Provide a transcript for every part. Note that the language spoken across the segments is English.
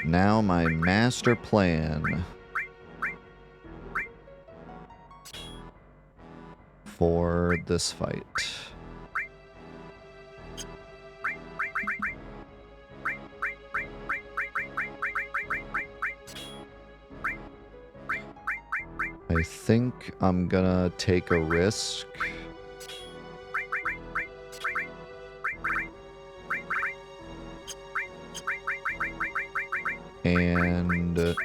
Now my master plan for this fight. I think I'm gonna take a risk. And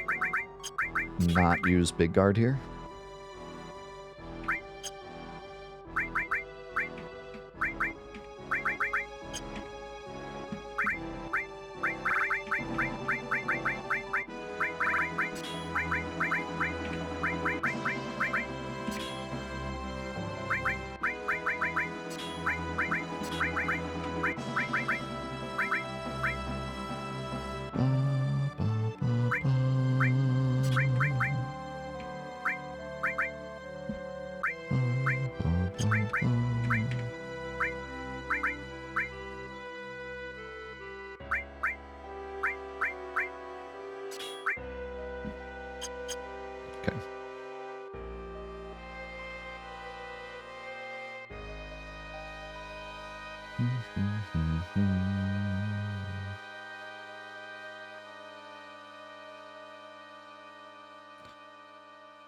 not use Big Guard here.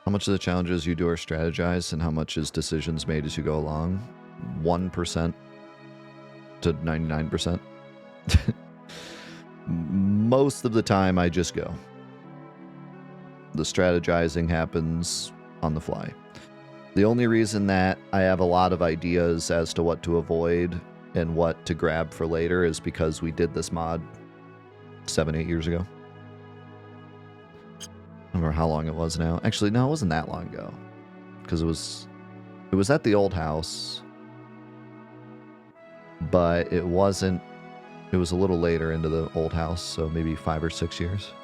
How much of the challenges you do are strategized, and how much is decisions made as you go along? 1% to 99%. Most of the time, I just go. The strategizing happens on the fly. The only reason that I have a lot of ideas as to what to avoid and what to grab for later is because we did this mod 7-8 years ago. I don't remember how long it was now. Actually, no, it wasn't that long ago. Because it was at the old house. But it wasn't... It was a little later into the old house, so maybe 5 or 6 years.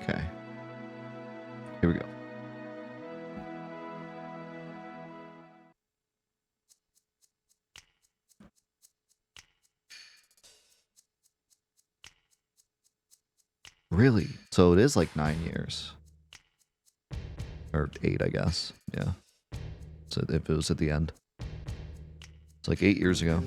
Okay. Here we go. Really? So it is like 9 years. Or 8, I guess. Yeah. So if it was at the end. It's like 8 years ago.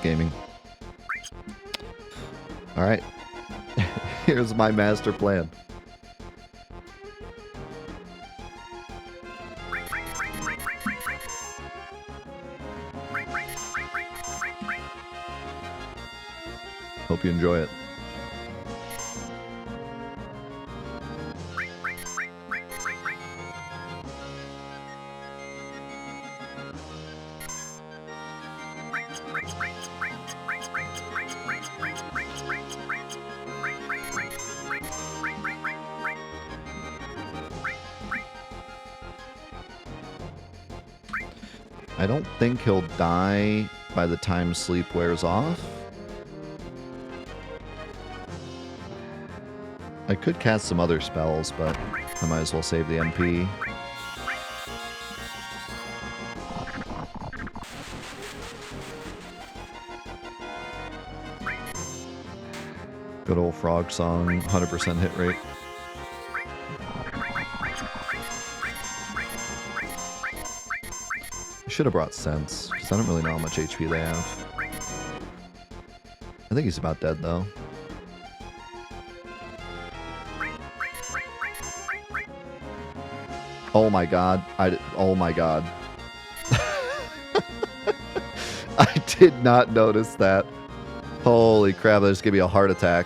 Gaming. All right. Here's my master plan. Hope you enjoy it. I don't think he'll die by the time sleep wears off. I could cast some other spells, but I might as well save the MP. Good old frog song, 100% hit rate. Should have brought sense, because I don't really know how much HP they have. I think he's about dead, though. Oh my god. Oh my god. I did not notice that. Holy crap, that just gave me a heart attack.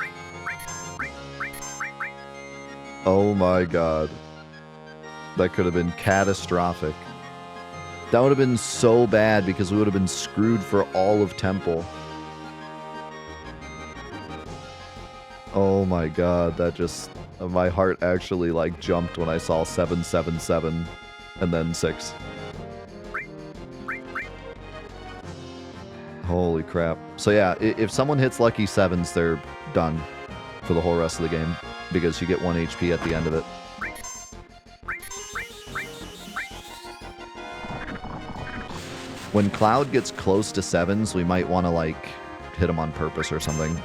Oh my god. That could have been catastrophic. That would have been so bad because we would have been screwed for all of Temple. Oh my god, that just... My heart actually, like, jumped when I saw 777 and then 6. Holy crap. So yeah, if someone hits lucky 7s, they're done for the whole rest of the game because you get 1 HP at the end of it. When Cloud gets close to 7s, we might want to, like, hit him on purpose or something.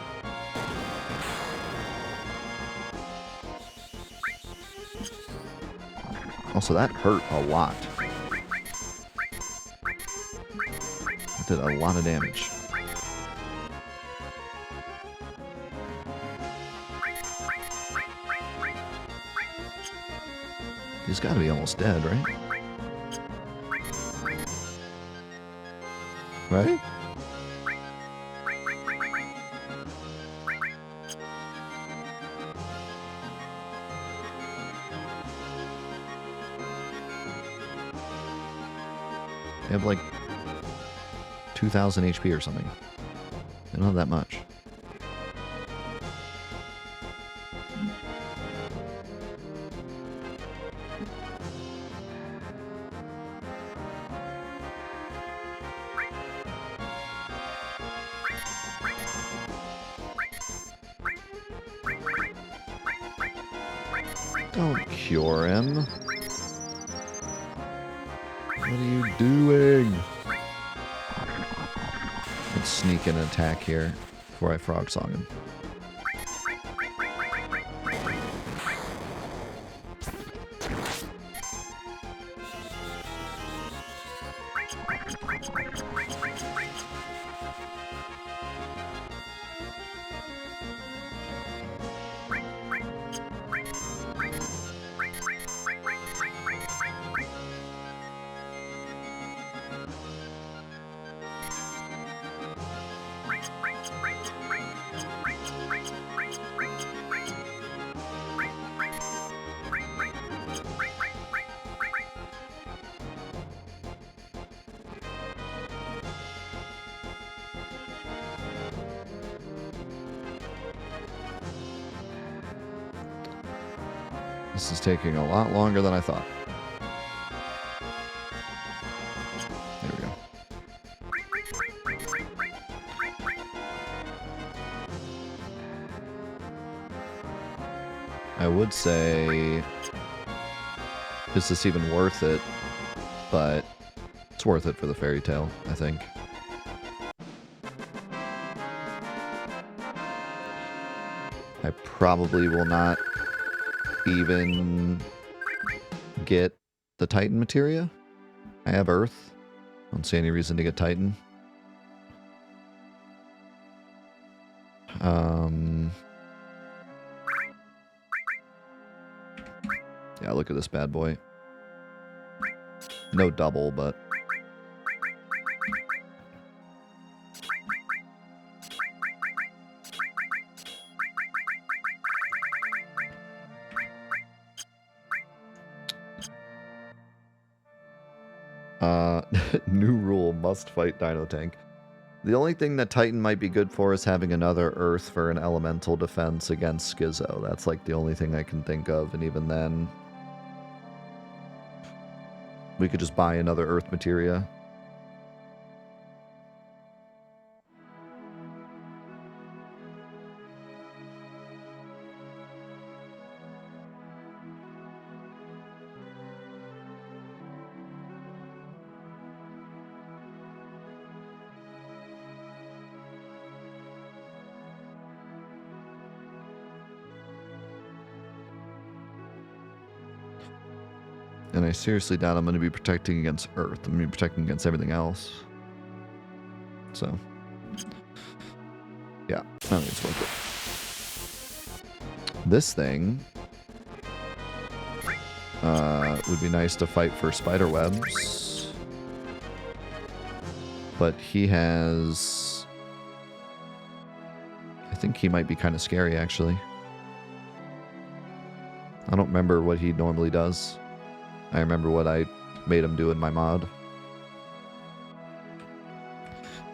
Also, that hurt a lot. It did a lot of damage. He's got to be almost dead, right? Right? They have like 2,000 HP or something. They don't have that much. Don't cure him. What are you doing? Let's sneak in an attack here before I frog song him. This is taking a lot longer than I thought. There we go. I would say, is this even worth it? But it's worth it for the fairy tale, I think. I probably will not even get the Titan materia. I have Earth. I don't see any reason to get Titan. Yeah, look at this bad boy. No double, but... New rule, must fight Dino Tank. The only thing that Titan might be good for is having another Earth for an elemental defense against Schizo. That's like the only thing I can think of, and even then... we could just buy another Earth materia. And I seriously doubt I'm going to be protecting against Earth. I'm going to be protecting against everything else. So, yeah. I think it's worth it. This thing would be nice to fight for spider webs. But he has... I think he might be kind of scary, actually. I don't remember what he normally does. I remember what I made him do in my mod.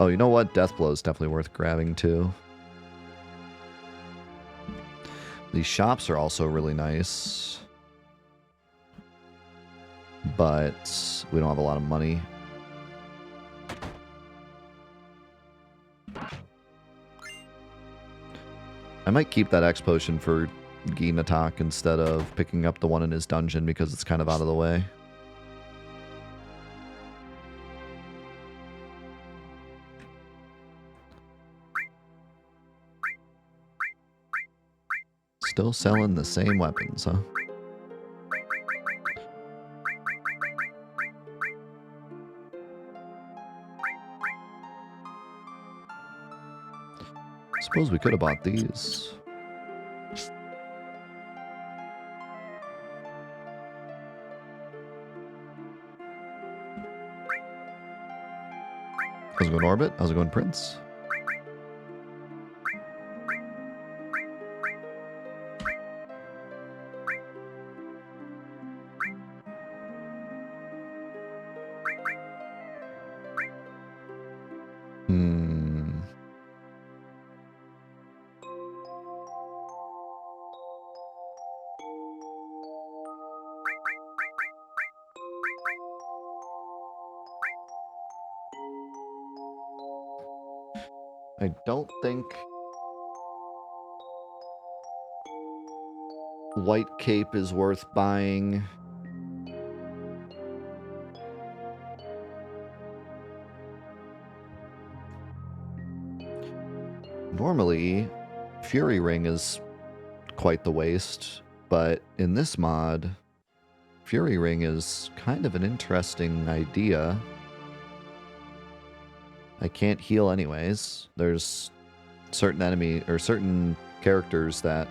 Oh, you know what? Deathblow is definitely worth grabbing, too. These shops are also really nice. But we don't have a lot of money. I might keep that X potion for Ginatak instead of picking up the one in his dungeon because it's kind of out of the way. Still selling the same weapons, huh? Suppose we could have bought these. How's it going, Orbit? How's it going, Prince? I don't think White Cape is worth buying. Normally, Fury Ring is quite the waste, but in this mod, Fury Ring is kind of an interesting idea. I can't heal anyways. There's certain characters that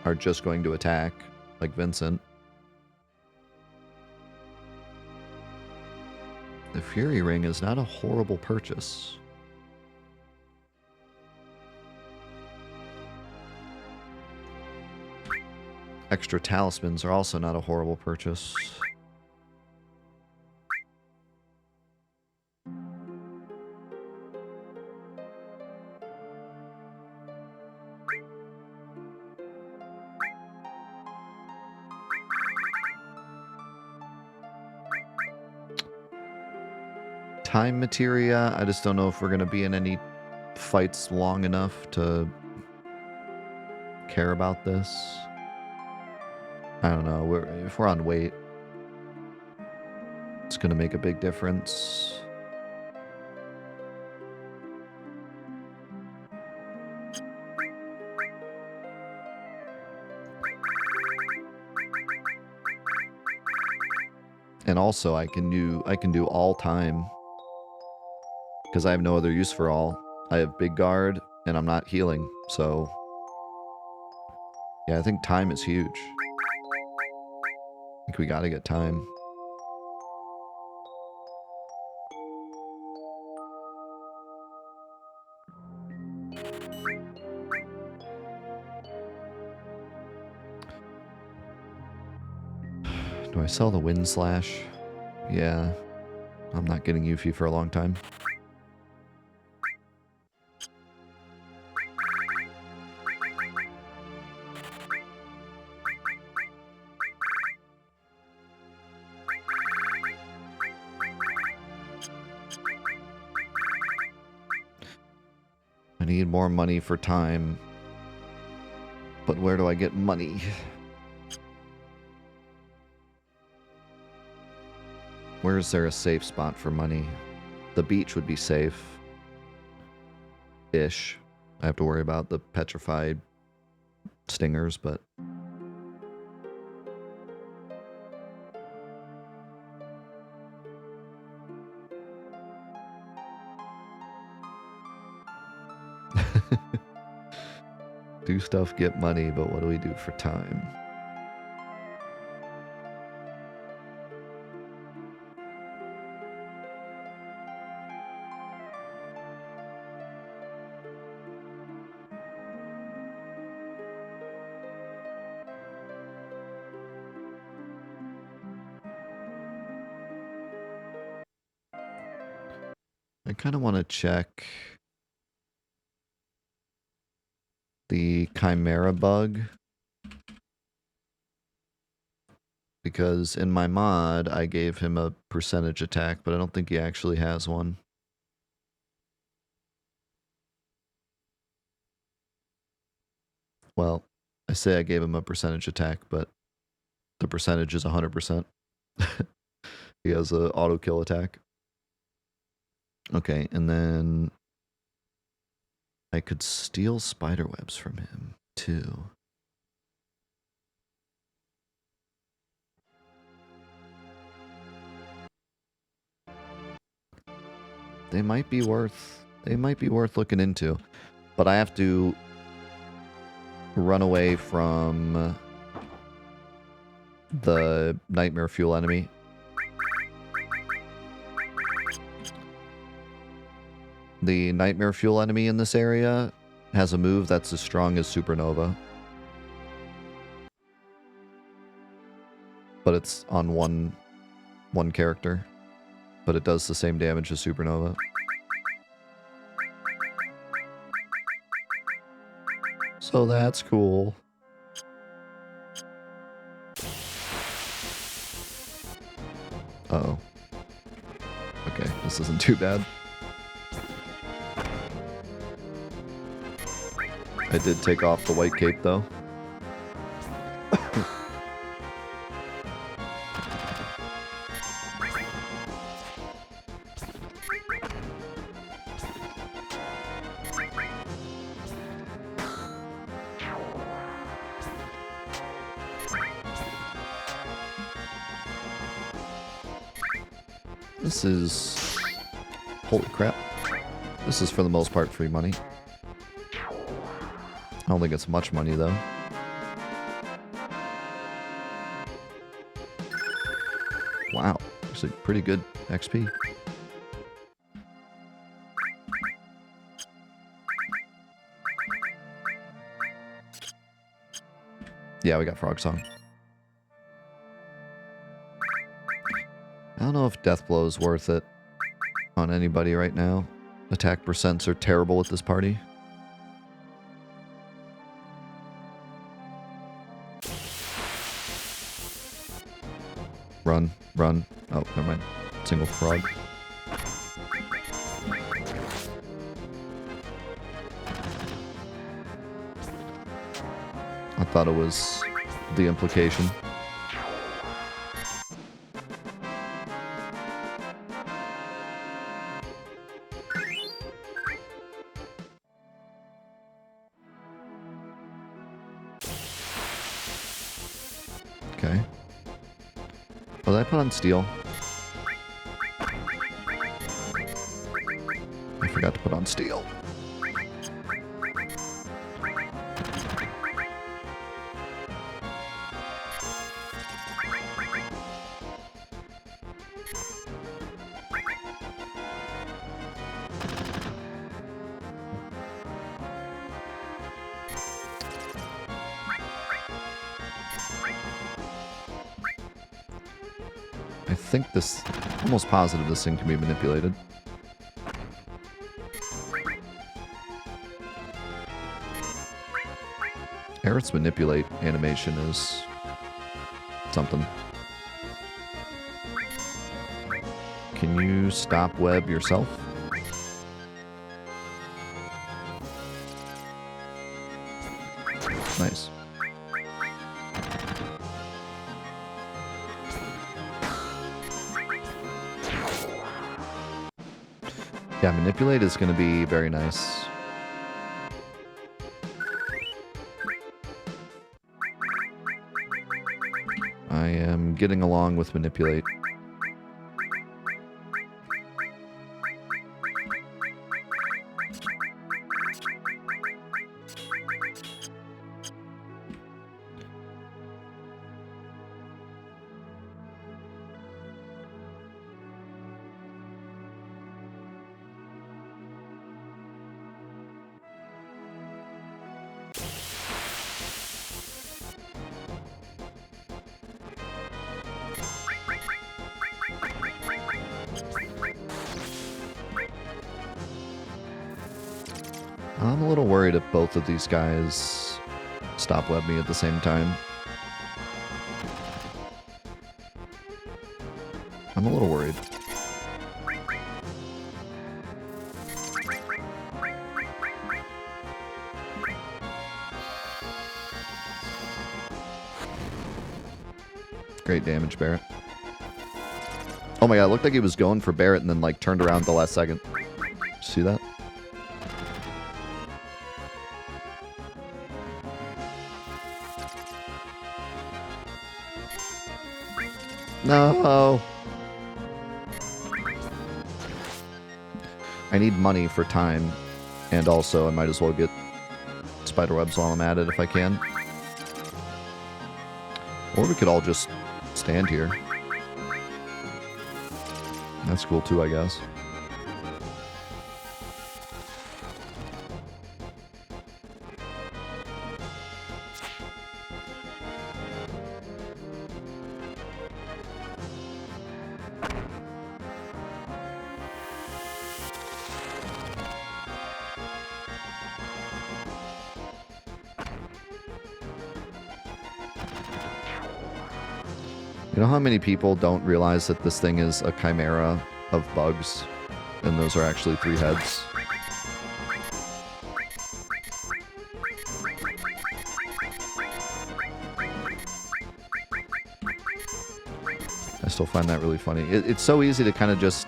are just going to attack, like Vincent. The Fury Ring is not a horrible purchase. Extra talismans are also not a horrible purchase. Time materia, I just don't know if we're going to be in any fights long enough to care about this. I don't know. If we're on weight, it's going to make a big difference. And also, I can do all time because I have no other use for all. I have big guard and I'm not healing, so yeah, I think time is huge. I think we got to get time. Do I sell the Wind Slash? Yeah. I'm not getting Yuffie for a long time. I need more money for time. But where do I get money? Where is there a safe spot for money? The beach would be safe. Ish. I have to worry about the petrified stingers, but... Do stuff, get money, but what do we do for time? I kind of want to check the Chimera bug, because in my mod I gave him a percentage attack, but I don't think he actually has one. Well, I say I gave him a percentage attack, but the percentage is 100%. He has a auto kill attack. Okay, and then I could steal spiderwebs from him too. They might be worth looking into, but I have to run away from the nightmare fuel enemy. The nightmare fuel enemy in this area has a move that's as strong as Supernova, but it's on one character, but it does the same damage as Supernova. So that's cool. Uh-oh. Okay, this isn't too bad. I did take off the white cape, though. This is... Holy crap. This is for the most part free money. I don't think it's much money, though. Wow. Actually, pretty good XP. Yeah, we got Frog Song. I don't know if Death Blow is worth it on anybody right now. Attack percents are terrible with this party. Run, run. Oh, never mind. Single frog. I thought it was the implication. Okay. What did I put on steel? I forgot to put on steel. I think this... almost positive this thing can be manipulated. Aerith's manipulate animation is... something. Can you stop web yourself? Nice. Yeah, manipulate is going to be very nice. I am getting along with manipulate. I'm a little worried if both of these guys stop web me at the same time. I'm a little worried. Great damage, Barret. Oh my god, it looked like he was going for Barret and then like turned around at the last second. See that? No. I need money for time, and also I might as well get spiderwebs while I'm at it if I can. Or we could all just stand here. That's cool too, I guess. You know how many people don't realize that this thing is a chimera of bugs, and those are actually 3 heads? I still find that really funny. It's so easy to kind of just...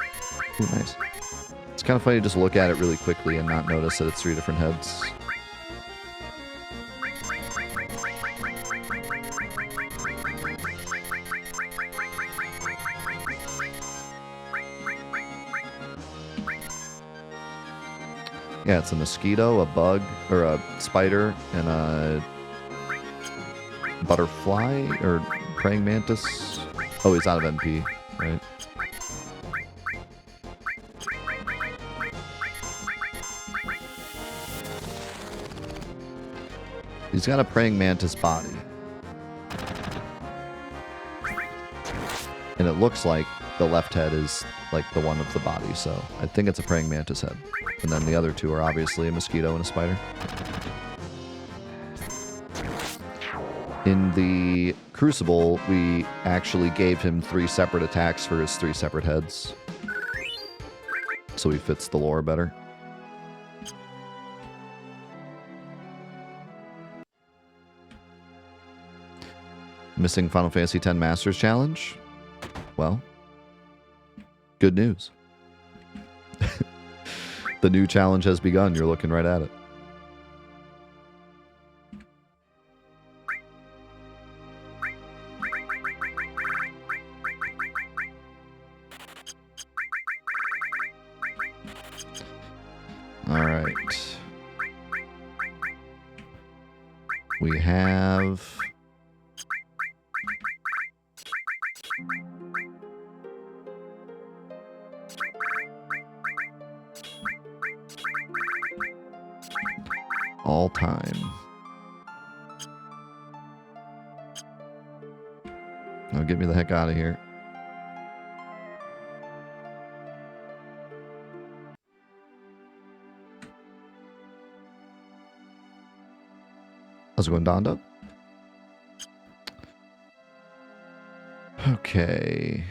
Ooh, nice. It's kind of funny to just look at it really quickly and not notice that it's 3 different heads. Yeah, it's a mosquito, a bug, or a spider, and a butterfly, or praying mantis. Oh, he's out of MP, right? He's got a praying mantis body. And it looks like the left head is like the one of the body, so I think it's a praying mantis head. And then the other 2 are obviously a mosquito and a spider. In the Crucible, we actually gave him 3 separate attacks for his 3 separate heads. So he fits the lore better. Missing Final Fantasy X Masters Challenge? Well, good news. The new challenge has begun. You're looking right at it. All right. We have... all time. Now get me the heck out of here. How's it going, Dondo? Okay.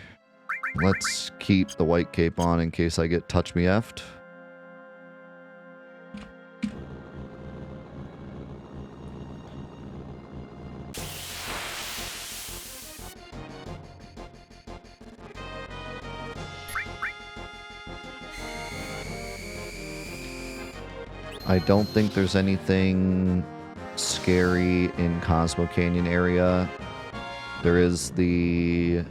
Let's keep the white cape on in case I get touch me effed. I don't think there's anything scary in Cosmo Canyon area. There is the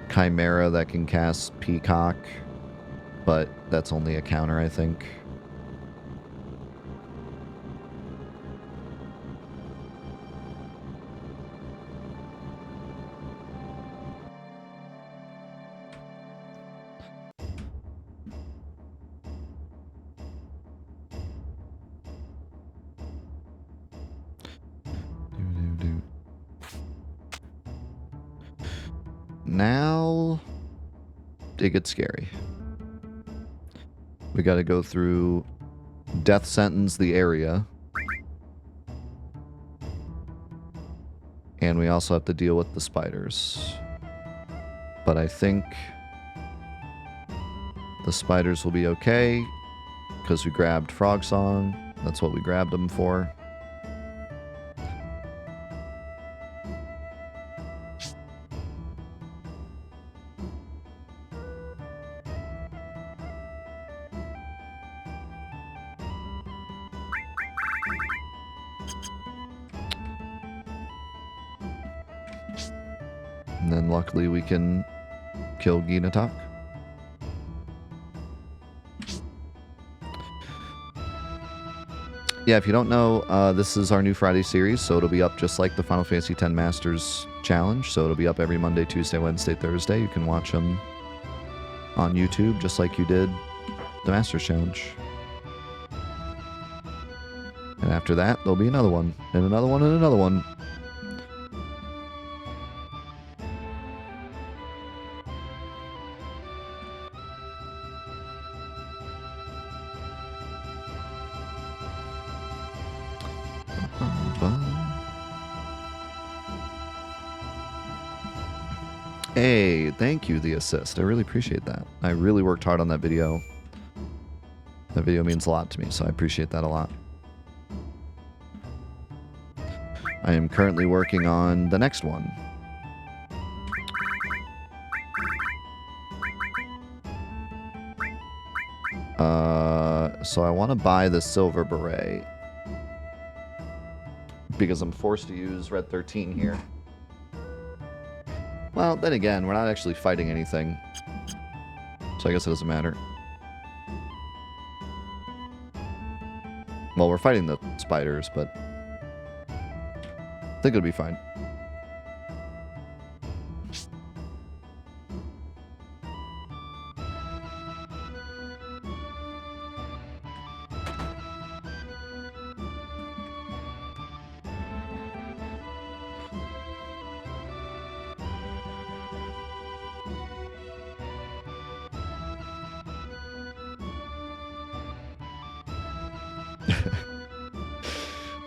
Chimera that can cast Peacock, but that's only a counter, I think. Now it gets scary. We got to go through death sentence the area. And we also have to deal with the spiders. But I think the spiders will be okay because we grabbed Frog Song. That's what we grabbed them for. And then luckily we can kill Ginatak. Yeah, if you don't know, this is our new Friday series, so it'll be up just like the Final Fantasy X Masters Challenge. So it'll be up every Monday, Tuesday, Wednesday, Thursday. You can watch them on YouTube just like you did the Masters Challenge. And after that, there'll be another one, and another one, and another one. Hey, thank you, the assist. I really appreciate that. I really worked hard on that video. That video means a lot to me, so I appreciate that a lot. I am currently working on the next one. So I want to buy the silver beret because I'm forced to use Red 13 here. Well, then again, we're not actually fighting anything, so I guess it doesn't matter. Well, we're fighting the spiders, but I think it'll be fine.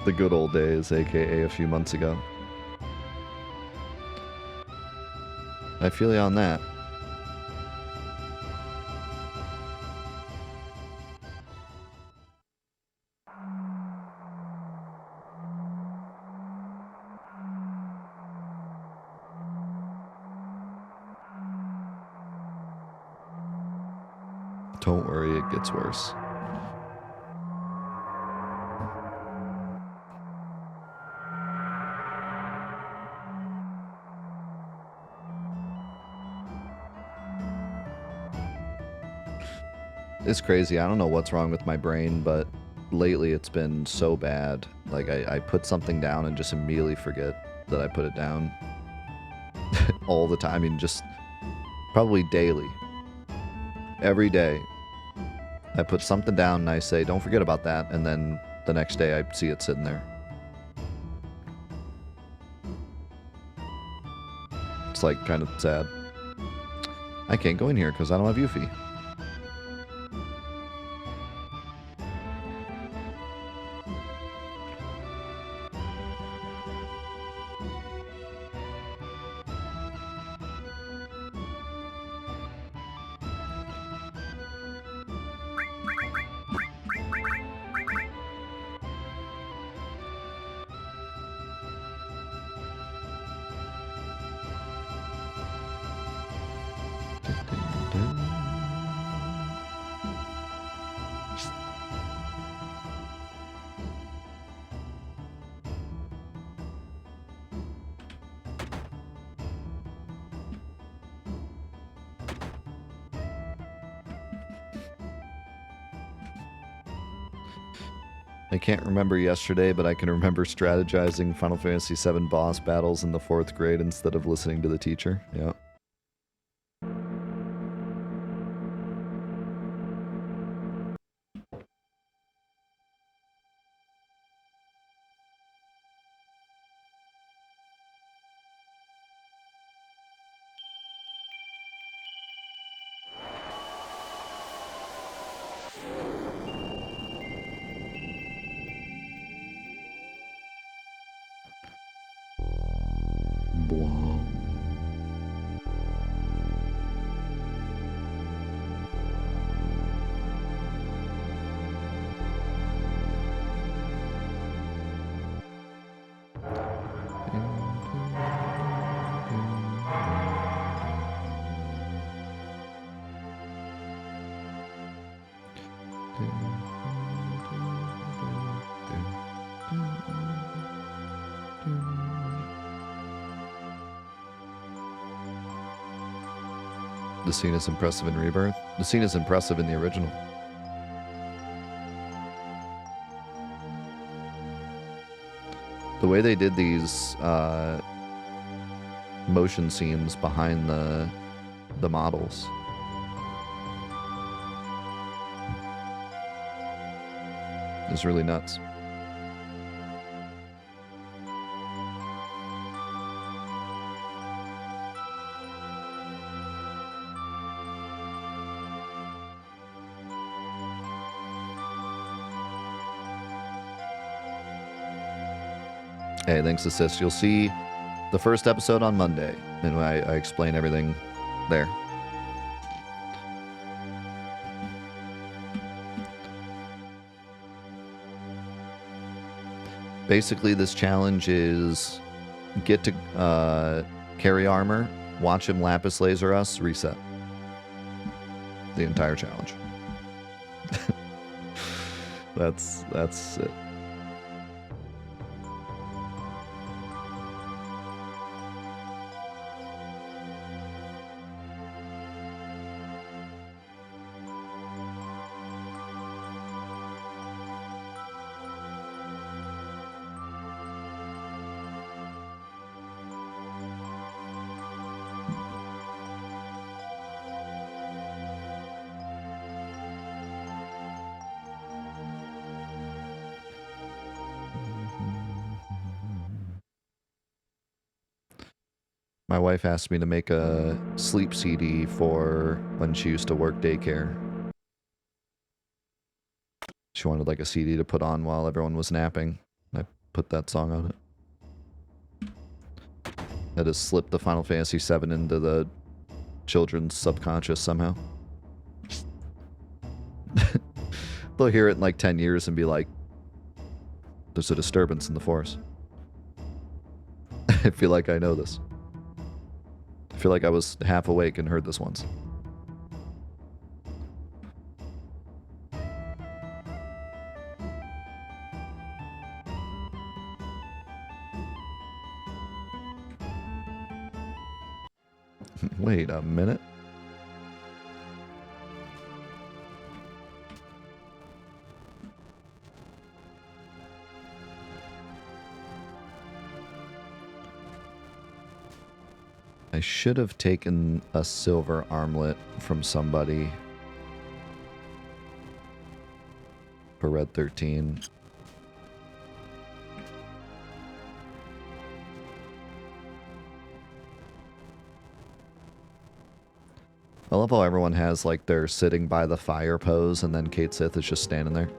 The good old days, aka a few months ago. I feel you on that. Don't worry, it gets worse. It's crazy. I don't know what's wrong with my brain, but lately it's been so bad. Like, I put something down and just immediately forget that I put it down. All the time. I mean, just probably daily. Every day. I put something down and I say, don't forget about that. And then the next day I see it sitting there. It's like kind of sad. I can't go in here because I don't have Yuffie. I can't remember yesterday, but I can remember strategizing Final Fantasy VII boss battles in the 4th grade instead of listening to the teacher. Yeah. The scene is impressive in Rebirth. The scene is impressive in the original. The way they did these motion scenes behind the models. Is really nuts. Hey, thanks, Assist. You'll see the first episode on Monday, and I explain everything there. Basically, this challenge is get to carry armor, watch him lapis laser us, reset. The entire challenge. That's it. My wife asked me to make a sleep CD for when she used to work daycare. She wanted like a CD to put on while everyone was napping. I put that song on it. That has slipped the Final Fantasy VII into the children's subconscious somehow. They'll hear it in like 10 years and be like, there's a disturbance in the force. I feel like I know this. I feel like I was half awake and heard this once. Wait a minute. I should have taken a silver armlet from somebody for Red 13. I love how everyone has like their sitting by the fire pose and then Kate Sith is just standing there.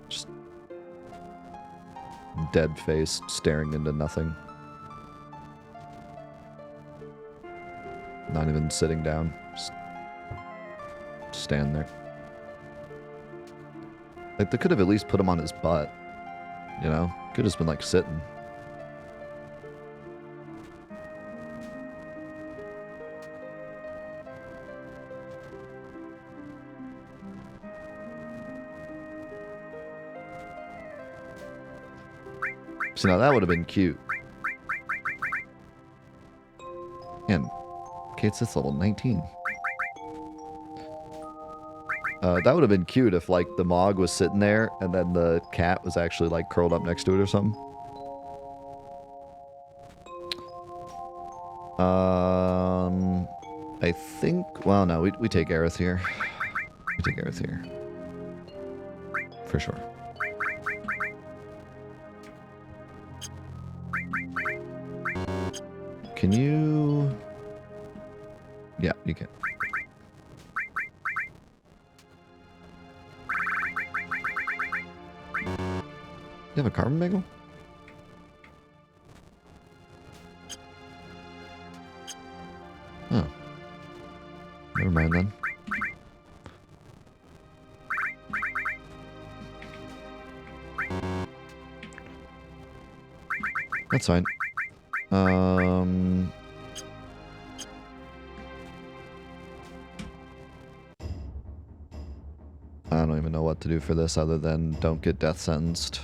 Just dead face staring into nothing. Not even sitting down. Just stand there. Like they could have at least put him on his butt. You know? Could have just been like sitting. So now that would have been cute. And Kate Sith's level 19. That would have been cute if like the Mog was sitting there and then the cat was actually like curled up next to it or something. I think, well no, we take Aerith here. We take Aerith here. For sure. Can you... Yeah, you can. You have a carbon bagel? Oh. Never mind then. That's fine. I don't even know what to do for this other than don't get death sentenced.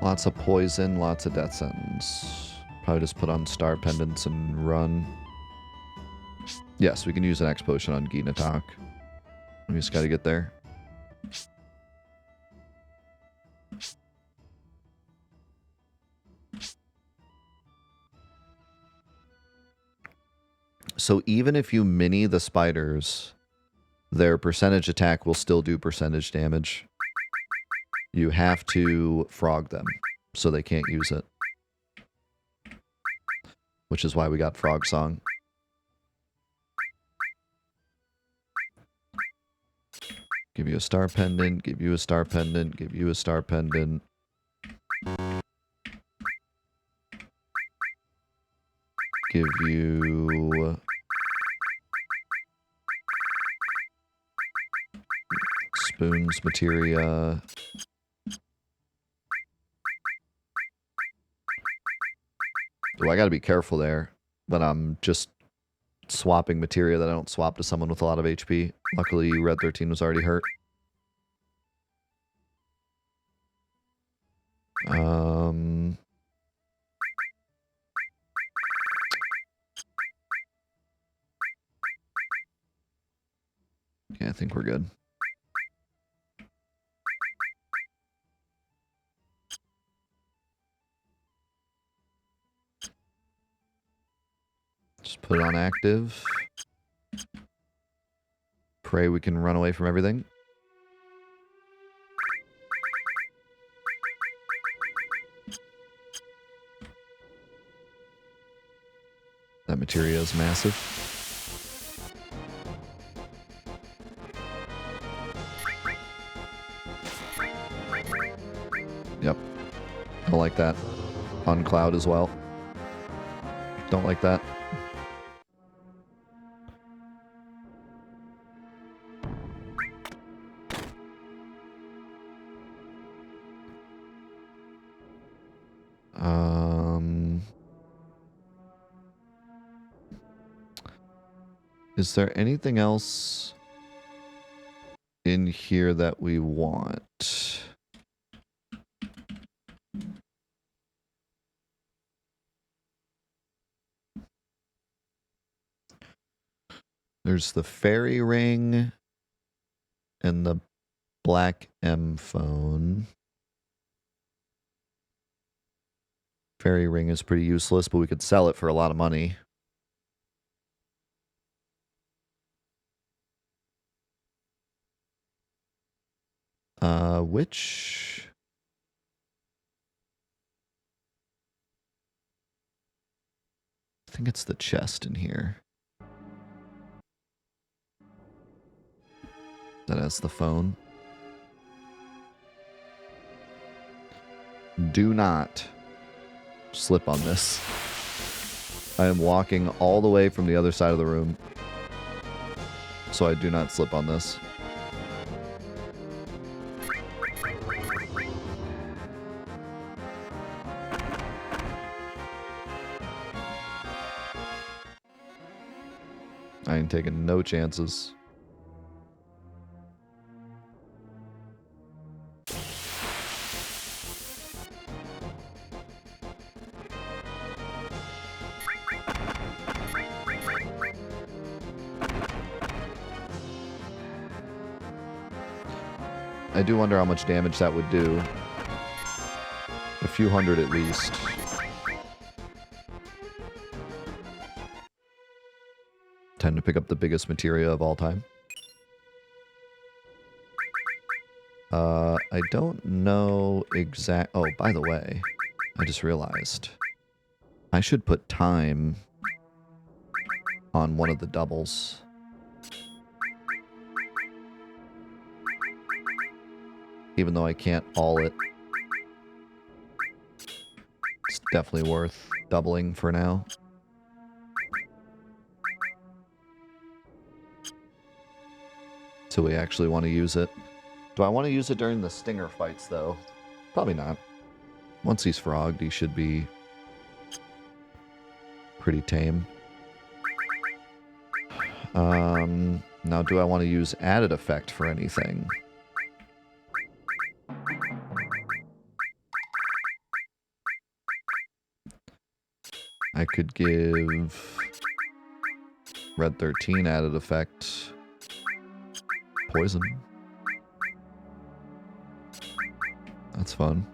Lots of poison, lots of death sentence. Probably just put on star pendants and run. Yes, we can use an X potion on Ginatok. We just gotta get there. So even if you mini the spiders, their percentage attack will still do percentage damage. You have to frog them, so they can't use it. Which is why we got Frog Song. Give you a star pendant, give you a star pendant, give you a star pendant. Give you... spoons, materia. Oh, I gotta be careful there, but I'm just swapping materia that I don't swap to someone with a lot of HP. Luckily, Red 13 was already hurt. Yeah, I think we're good. Just put it on active. Pray we can run away from everything. That materia is massive. Yep. Don't like that. On Cloud as well. Don't like that. Is there anything else in here that we want? There's the fairy ring and the black M phone. Fairy ring is pretty useless, but we could sell it for a lot of money. Which... I think it's the chest in here. That has the phone. Do not slip on this. I am walking all the way from the other side of the room, so I do not slip on this. I ain't taking no chances. I do wonder how much damage that would do. A few hundred at least. Time to pick up the biggest materia of all time. I don't know exact... Oh, by the way, I just realized. I should put time on one of the doubles. Even though I can't all it. It's definitely worth doubling for now. So we actually want to use it. Do I want to use it during the stinger fights, though? Probably not. Once he's frogged, he should be pretty tame. Now, do I want to use added effect for anything? I could give Red 13 added effect. Poison. That's fun.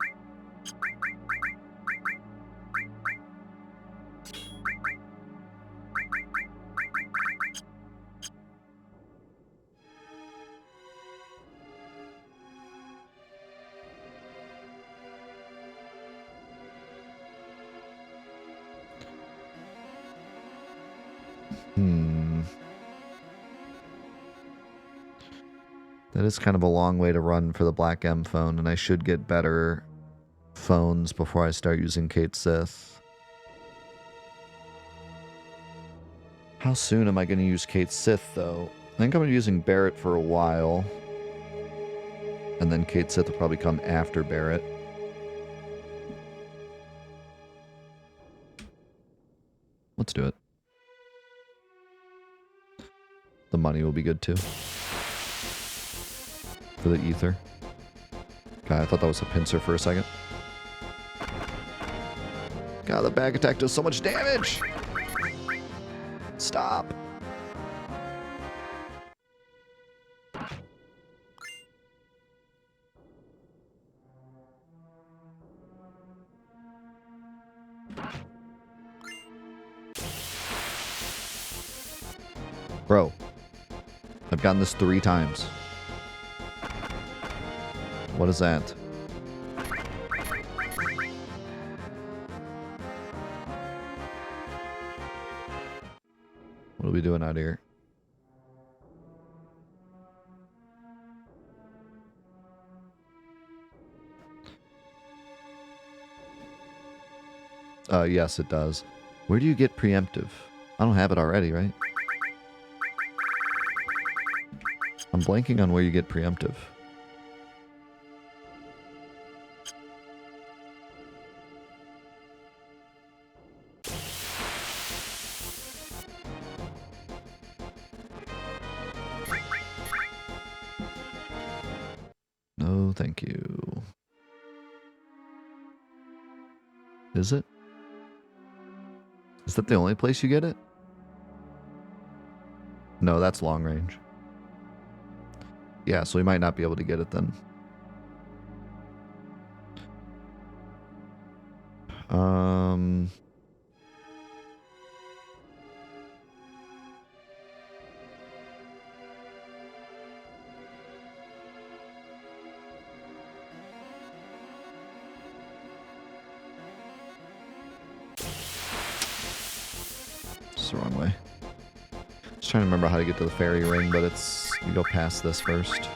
That is kind of a long way to run for the Black M phone, and I should get better phones before I start using Kate Sith. How soon am I going to use Kate Sith, though? I think I'm going to be using Barrett for a while. And then Kate Sith will probably come after Barrett. Let's do it. The money will be good, too. For the ether. God, I thought that was a pincer for a second. God, the back attack does so much damage! Stop. Bro, I've gotten this 3 times. What is that? What are we doing out here? Yes, it does. Where do you get preemptive? I don't have it already, right? I'm blanking on where you get preemptive. No, thank you. Is it? Is that the only place you get it? No, that's long range. Yeah, so we might not be able to get it then. It's the wrong way. Just trying to remember how to get to the fairy ring, but it's... you go past this first.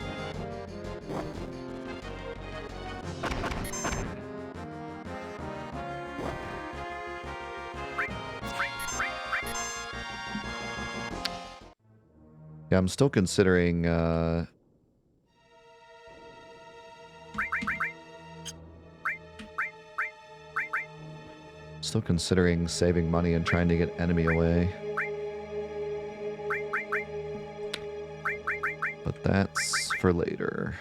Yeah, I'm still considering, saving money and trying to get enemy away. But that's for later.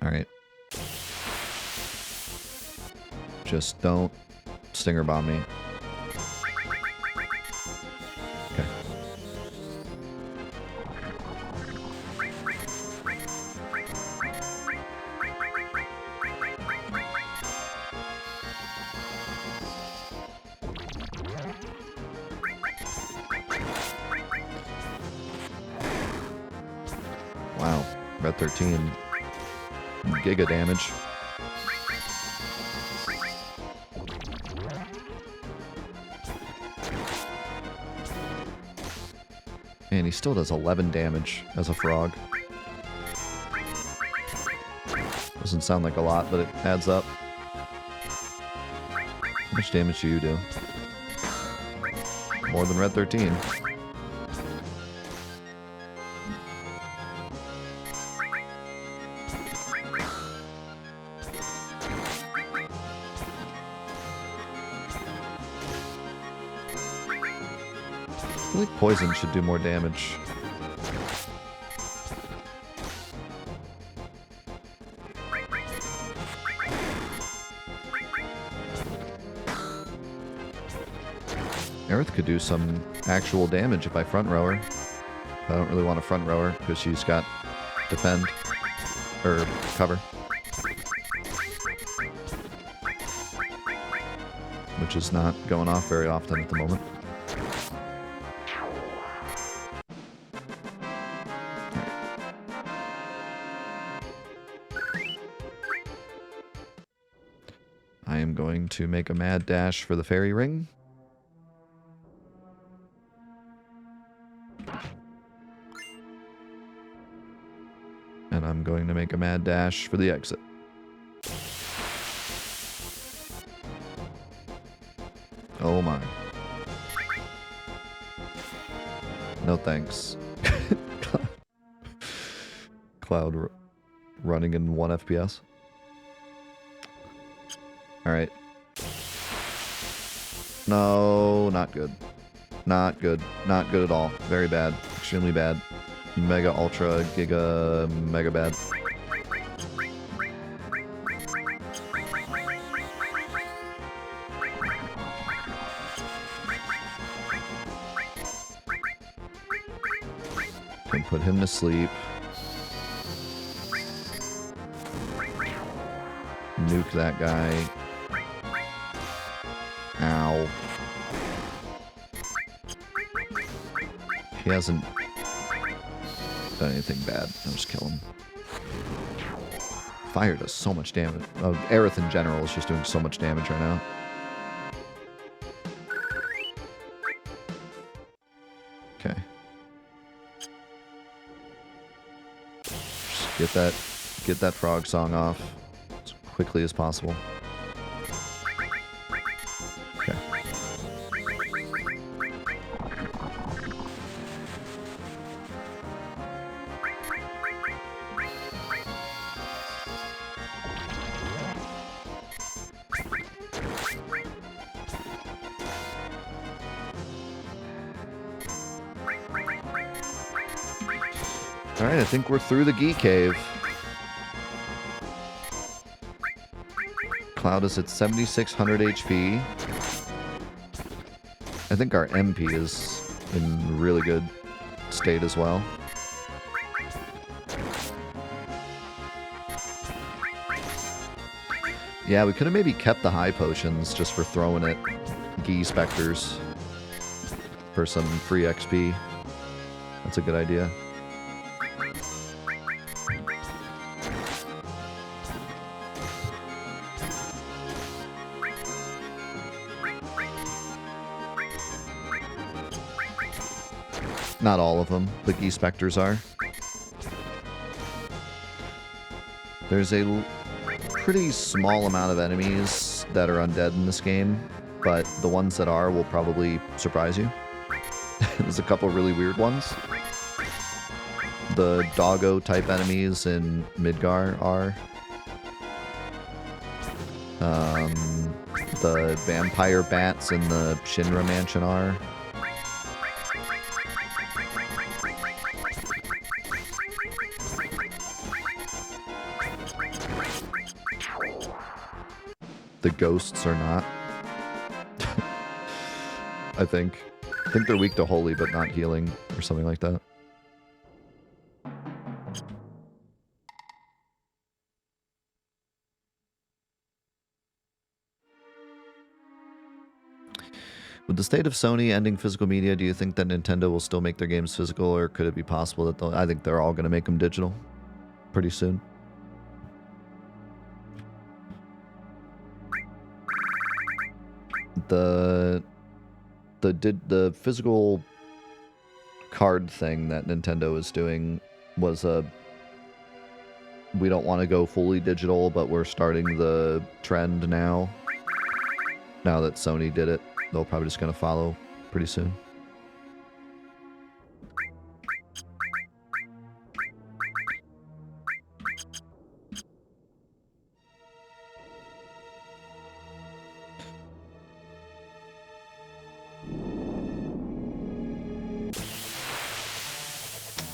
Alright. Just don't stinger bomb me. Okay. Wow. Red 13. Giga damage. And he still does 11 damage as a frog. Doesn't sound like a lot, but it adds up. How much damage do you do? More than Red 13. I feel like poison should do more damage. Aerith could do some actual damage if I front row her. I don't really want to front row her because she's got defend or cover, which is not going off very often at the moment. I am going to make a mad dash for the fairy ring. And I'm going to make a mad dash for the exit. Oh my. No thanks. Cloud running in 1 FPS. Alright. No, not good. Not good. Not good at all. Very bad. Extremely bad. Mega, ultra, giga, mega bad. Can put him to sleep. Nuke that guy. Ow. He hasn't done anything bad. I'll just kill him. Fire does so much damage. Aerith in general is just doing so much damage right now. Okay. Just get that frog song off as quickly as possible. Okay. Alright, I think we're through the Gi Cave. Cloud is at 7,600 HP. I think our MP is in really good state as well. Yeah, we could have maybe kept the high potions just for throwing at Gi Specters for some free XP. That's a good idea. Not all of them, the Gi Specters are. There's a pretty small amount of enemies that are undead in this game, but the ones that are will probably surprise you. There's a couple really weird ones. The doggo type enemies in Midgar are. The vampire bats in the Shinra Mansion are. The ghosts are not. I think they're weak to holy, but not healing, or something like that. With the state of Sony ending physical media, do you think that Nintendo will still make their games physical, or could it be possible that they'll... I think they're all going to make them digital pretty soon. The physical card thing that Nintendo is doing was we don't want to go fully digital, but we're starting the trend now. Now that Sony did it, they're probably just going to follow pretty soon.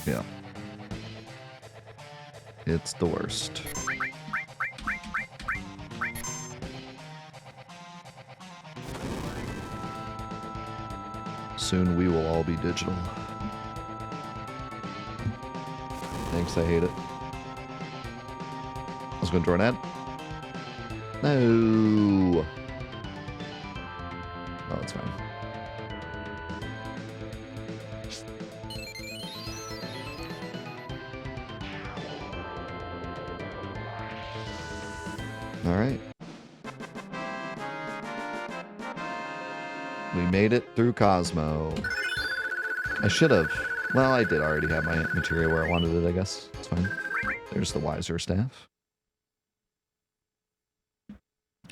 Yeah. It's the worst. soon we will all be digital. Thanks, I hate it. I was going to draw an ad. No. Oh, it's fine. All right. We made it through Cosmo. I should have. Well, I did already have my materia where I wanted it, I guess. It's fine. There's the Wiser Staff.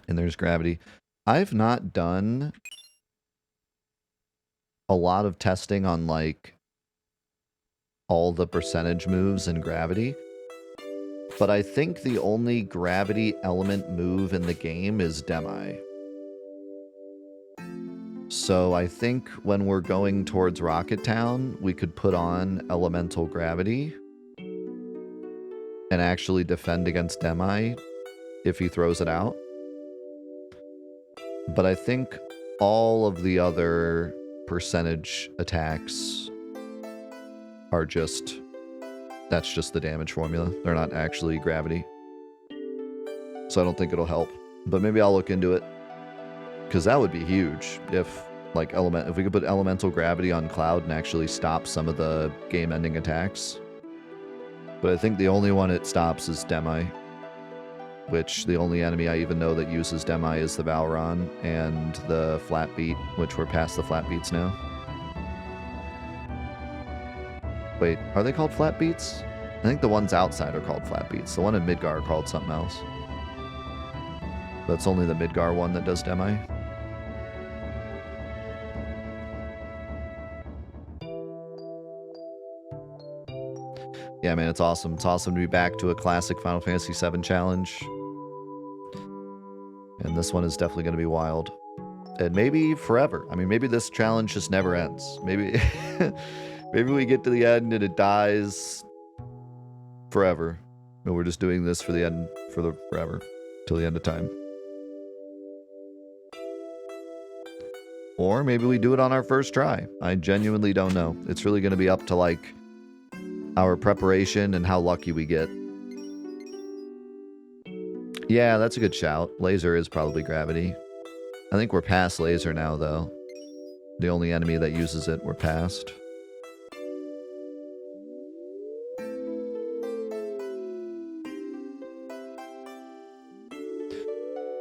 And there's Gravity. I've not done a lot of testing on, like, all the percentage moves in Gravity. But I think the only Gravity element move in the game is Demi. So I think when we're going towards Rocket Town, we could put on Elemental Gravity and actually defend against Demi if he throws it out. But I think all of the other percentage attacks are just... that's just the damage formula. They're not actually Gravity. So I don't think it'll help. But maybe I'll look into it. Because that would be huge if, like, if we could put Elemental Gravity on Cloud and actually stop some of the game-ending attacks. But I think the only one it stops is Demi. Which the only enemy I even know that uses Demi is the Valron and the Flat Beat, which we're past the Flat Beats now. Wait, are they called Flat Beats? I think the ones outside are called Flat Beats. The one in Midgar are called something else. That's only the Midgar one that does Demi. Yeah, man, it's awesome. It's awesome to be back to a classic Final Fantasy VII challenge. And this one is definitely going to be wild. And maybe forever. I mean, maybe this challenge just never ends. Maybe maybe we get to the end and it dies forever. And we're just doing this for the end, forever. Till the end of time. Or maybe we do it on our first try. I genuinely don't know. It's really going to be up to, like, our preparation and how lucky we get. Yeah, that's a good shout. Laser is probably Gravity. I think we're past Laser now, though. The only enemy that uses it, we're past.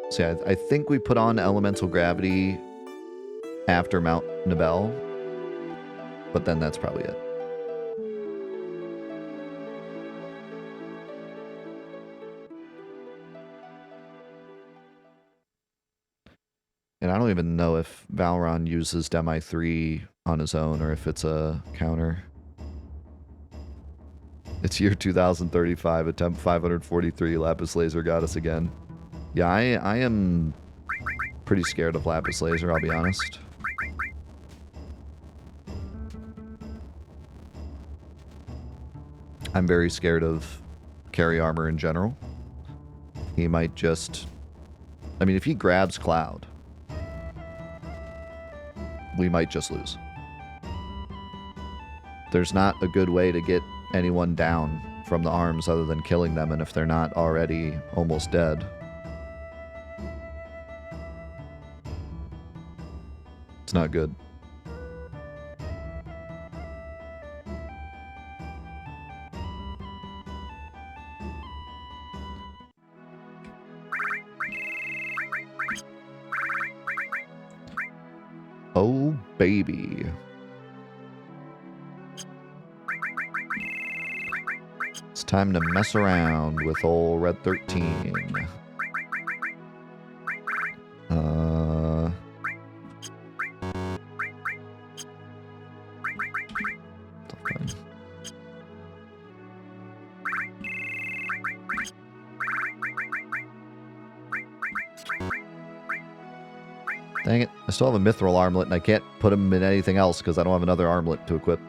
So yeah, I think we put on Elemental Gravity after Mount Nibel. But then that's probably it. And I don't even know if Valron uses Demi 3 on his own or if it's a counter. It's year 2035, attempt 543, Lapis Laser got us again. Yeah, I am pretty scared of Lapis Laser, I'll be honest. I'm very scared of carry armor in general. He might just... I mean, if he grabs Cloud, we might just lose. There's not a good way to get anyone down from the arms other than killing them, and if they're not already almost dead. It's not good. Oh, baby. It's time to mess around with old Red 13. Dang it. I still have a Mithril Armlet, and I can't put him in anything else because I don't have another armlet to equip.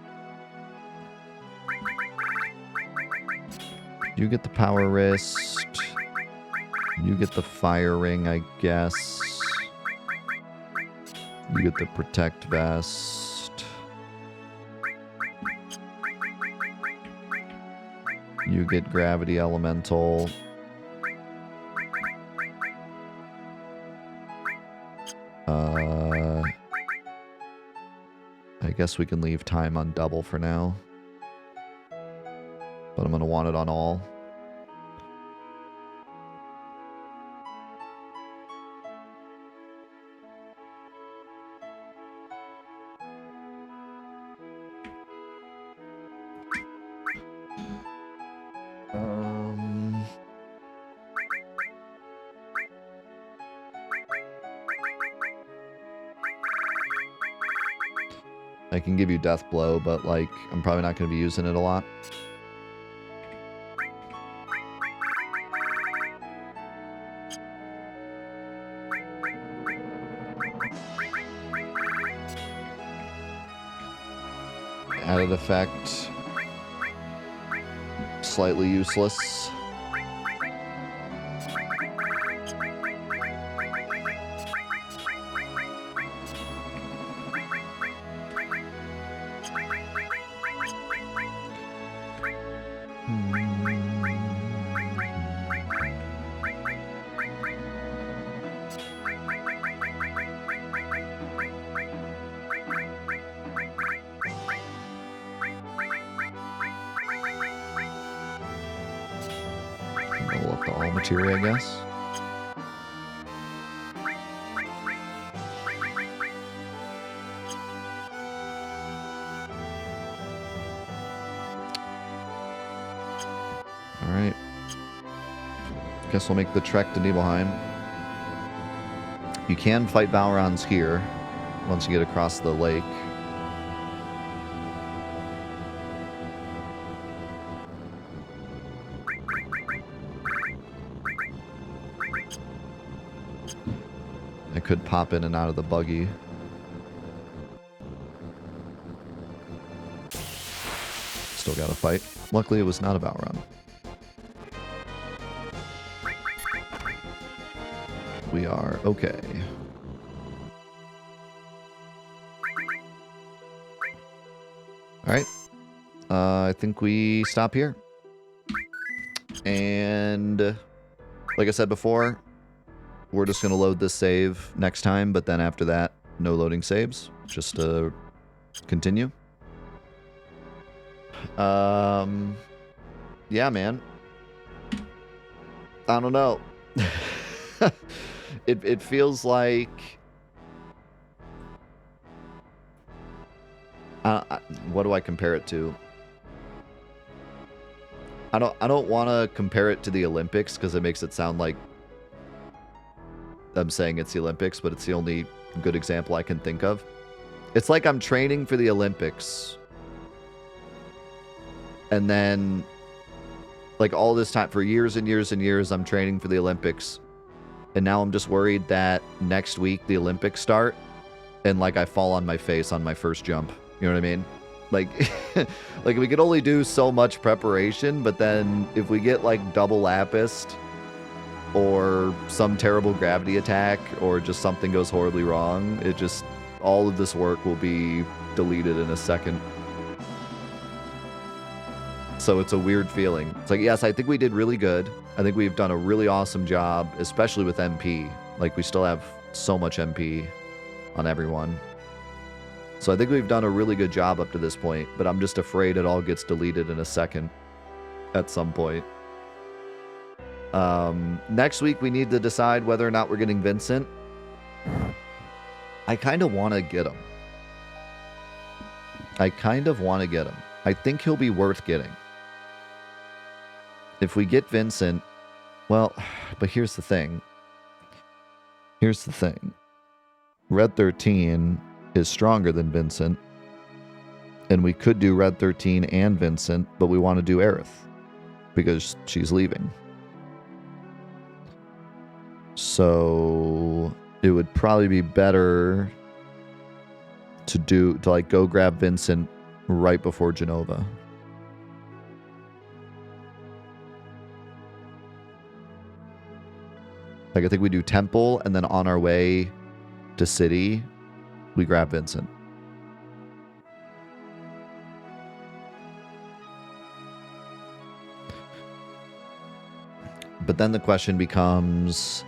You get the Power Wrist. You get the Fire Ring, I guess. You get the Protect Vest. You get Gravity Elemental. I guess we can leave time on double for now. But I'm going to want it on all. I can give you Death Blow, but, like, I'm probably not going to be using it a lot. Added effect. Slightly useless. Level up the all materia, I guess. Alright. Guess we'll make the trek to Nibelheim. You can fight Valrons here once you get across the lake. I could pop in and out of the buggy. Still gotta fight. Luckily it was not a Valron. We are okay. Alright. I think we stop here. And like I said before, we're just going to load this save next time, but then after that, no loading saves. Just to continue. Yeah, man. I don't know. It feels like... what do I compare it to? I don't want to compare it to the Olympics because it makes it sound like I'm saying it's the Olympics, but it's the only good example I can think of. It's like I'm training for the Olympics. And then, like, all this time, for years and years and years, I'm training for the Olympics. And now I'm just worried that next week the Olympics start and, like, I fall on my face on my first jump. You know what I mean? Like, like we could only do so much preparation, but then if we get, like, double lapist or some terrible gravity attack or just something goes horribly wrong, it just, all of this work will be deleted in a second. So it's a weird feeling. It's like, yes, I think we did really good. I think we've done a really awesome job, especially with MP. Like, we still have so much MP on everyone. So I think we've done a really good job up to this point, but I'm just afraid it all gets deleted in a second at some point. Next week, we need to decide whether or not we're getting Vincent. I kind of want to get him. I think he'll be worth getting. If we get Vincent, well, but here's the thing. Red 13 is stronger than Vincent, and we could do Red 13 and Vincent, but we want to do Aerith because she's leaving. So it would probably be better to like go grab Vincent right before Genova. Like, I think we do Temple, and then on our way to City, we grab Vincent. But then the question becomes,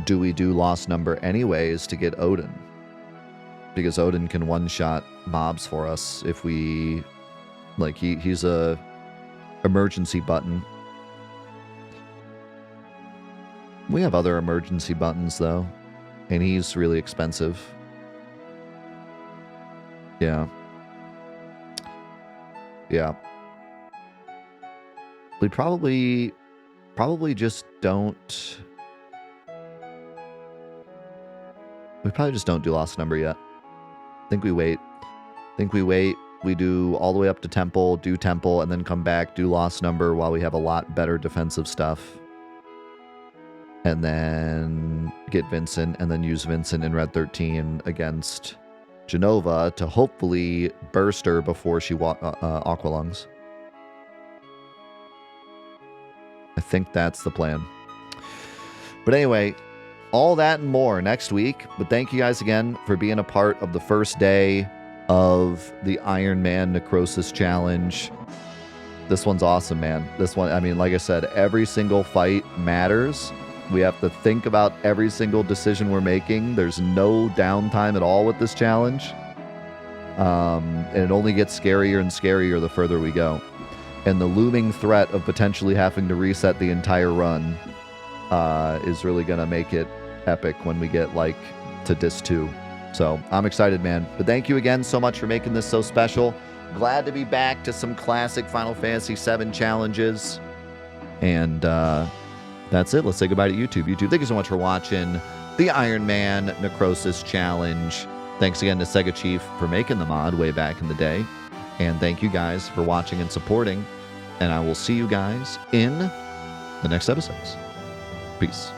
do we do Lost Number anyways to get Odin? Because Odin can one-shot mobs for us if we... Like, he's a emergency button. We have other emergency buttons, though. And he's really expensive. Yeah. Yeah. We probably just don't... We probably just don't do Lost Number yet. I think we wait. We do all the way up to Temple, do Temple, and then come back, do Lost Number while we have a lot better defensive stuff. And then get Vincent, and then use Vincent in Red 13 against Genova to hopefully burst her before she Aqualungs. I think that's the plan. But anyway, all that and more next week. But thank you guys again for being a part of the first day of the Ironman Necrosis Challenge. This one's awesome, man. This one, I mean, like I said, every single fight matters. We have to think about every single decision we're making. There's no downtime at all with this challenge. And it only gets scarier and scarier the further we go. And the looming threat of potentially having to reset the entire run is really going to make it epic when we get, like, to Disc 2. So I'm excited, man. But thank you again so much for making this so special. Glad to be back to some classic Final Fantasy VII challenges. And that's it. Let's say goodbye to YouTube. YouTube, thank you so much for watching the Ironman Necrosis Challenge. Thanks again to Sega Chief for making the mod way back in the day. And thank you guys for watching and supporting. And I will see you guys in the next episodes. Peace.